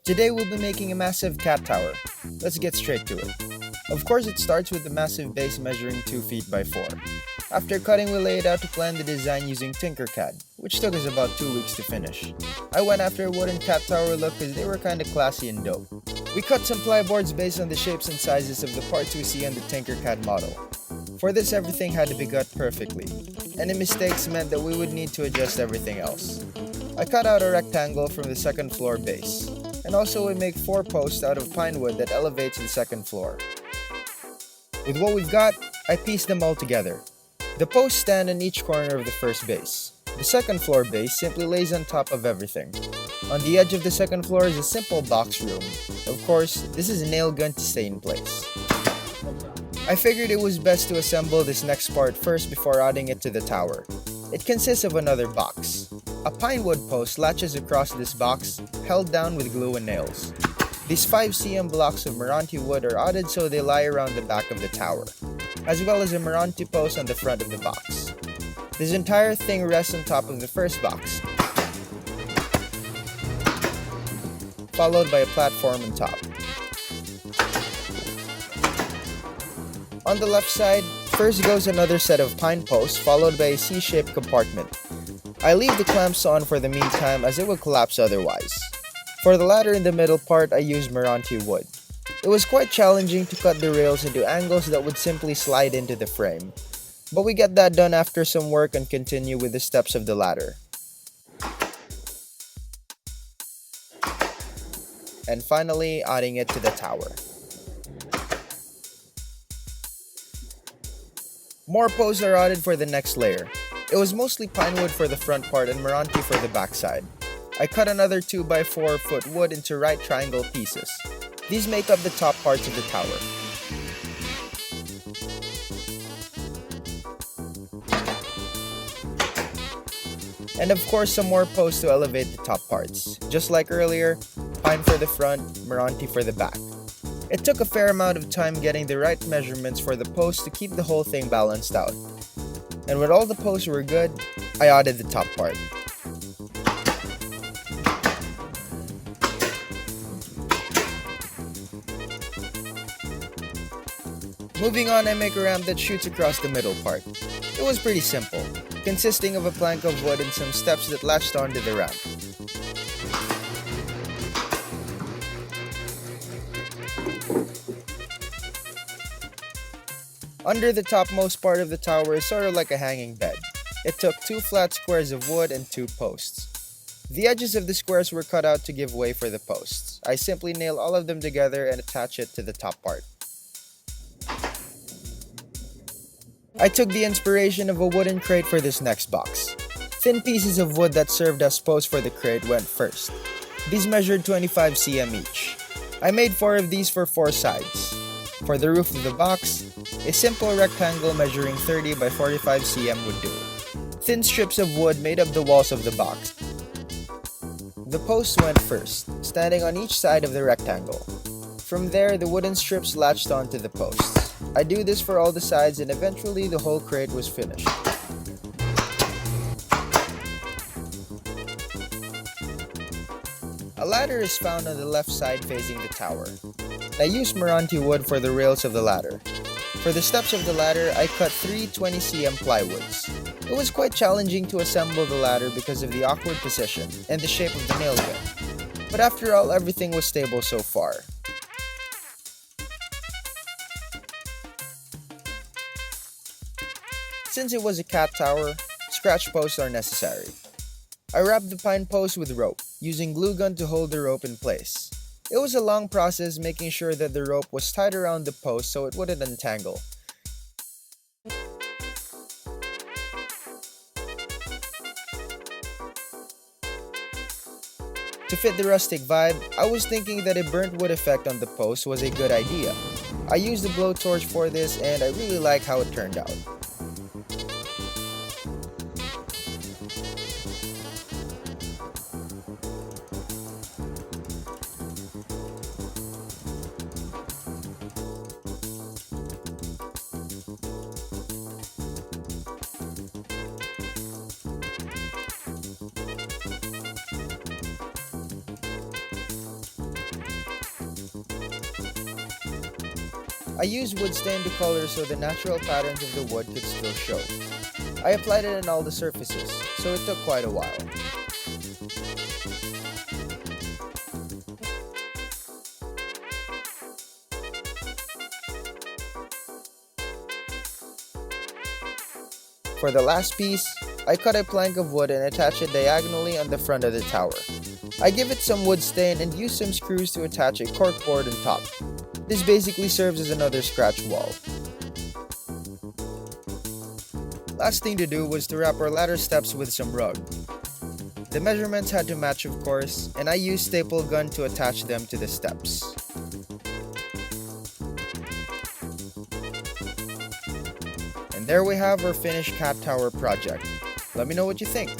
Today we'll be making a massive cat tower. Let's get straight to it. Of course, it starts with the massive base measuring 2 feet by 4. After cutting, we laid out to plan the design using Tinkercad, which took us about 2 weeks to finish. I went after a wooden cat tower look because they were kinda classy and dope. We cut some plyboards based on the shapes and sizes of the parts we see on the Tinkercad model. For this, everything had to be cut perfectly. Any mistakes meant that we would need to adjust everything else. I cut out a rectangle from the second floor base, and also we make 4 posts out of pine wood that elevates the second floor. With what we've got, I pieced them all together. The posts stand in each corner of the first base. The second floor base simply lays on top of everything. On the edge of the second floor is a simple box room. Of course, this is a nail gun to stay in place. I figured it was best to assemble this next part first before adding it to the tower. It consists of another box. A pine wood post latches across this box, held down with glue and nails. These 5 cm blocks of Meranti wood are added so they lie around the back of the tower, as well as a Meranti post on the front of the box. This entire thing rests on top of the first box, followed by a platform on top. On the left side, first goes another set of pine posts followed by a C-shaped compartment. I leave the clamps on for the meantime as it would collapse otherwise. For the ladder in the middle part, I used Meranti wood. It was quite challenging to cut the rails into angles that would simply slide into the frame, but we get that done after some work and continue with the steps of the ladder. And finally, adding it to the tower. More posts are added for the next layer. It was mostly pine wood for the front part and Meranti for the back side. I cut another 2 by 4 foot wood into right triangle pieces. These make up the top parts of the tower. And of course some more posts to elevate the top parts. Just like earlier, pine for the front, Meranti for the back. It took a fair amount of time getting the right measurements for the posts to keep the whole thing balanced out. And when all the posts were good, I added the top part. Moving on, I make a ramp that shoots across the middle part. It was pretty simple, consisting of a plank of wood and some steps that latched onto the ramp. Under the topmost part of the tower is sort of like a hanging bed. It took 2 flat squares of wood and 2 posts. The edges of the squares were cut out to give way for the posts. I simply nail all of them together and attach it to the top part. I took the inspiration of a wooden crate for this next box. Thin pieces of wood that served as posts for the crate went first. These measured 25 cm each. I made 4 of these for 4 sides. For the roof of the box, a simple rectangle measuring 30 by 45 cm would do. Thin strips of wood made up the walls of the box. The posts went first, standing on each side of the rectangle. From there, the wooden strips latched onto the posts. I do this for all the sides and eventually the whole crate was finished. A ladder is found on the left side facing the tower. I used Meranti wood for the rails of the ladder. For the steps of the ladder, I cut 3 20 cm plywoods. It was quite challenging to assemble the ladder because of the awkward position and the shape of the nail gun. But after all, everything was stable so far. Since it was a cat tower, scratch posts are necessary. I wrapped the pine post with rope, using glue gun to hold the rope in place. It was a long process making sure that the rope was tied around the post so it wouldn't untangle. To fit the rustic vibe, I was thinking that a burnt wood effect on the post was a good idea. I used a blowtorch for this and I really like how it turned out. I used wood stain to color so the natural patterns of the wood could still show. I applied it on all the surfaces, so it took quite a while. For the last piece, I cut a plank of wood and attach it diagonally on the front of the tower. I give it some wood stain and use some screws to attach a corkboard on top. This basically serves as another scratch wall. Last thing to do was to wrap our ladder steps with some rug. The measurements had to match, of course, and I used staple gun to attach them to the steps. And there we have our finished cat tower project. Let me know what you think.